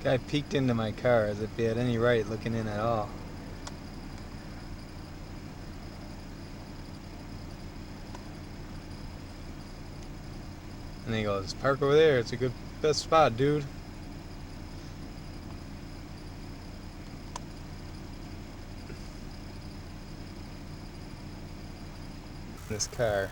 Guy peeked into my car as if he had any right looking in at all. And he goes, "Park over there, it's a good best spot, dude." This car.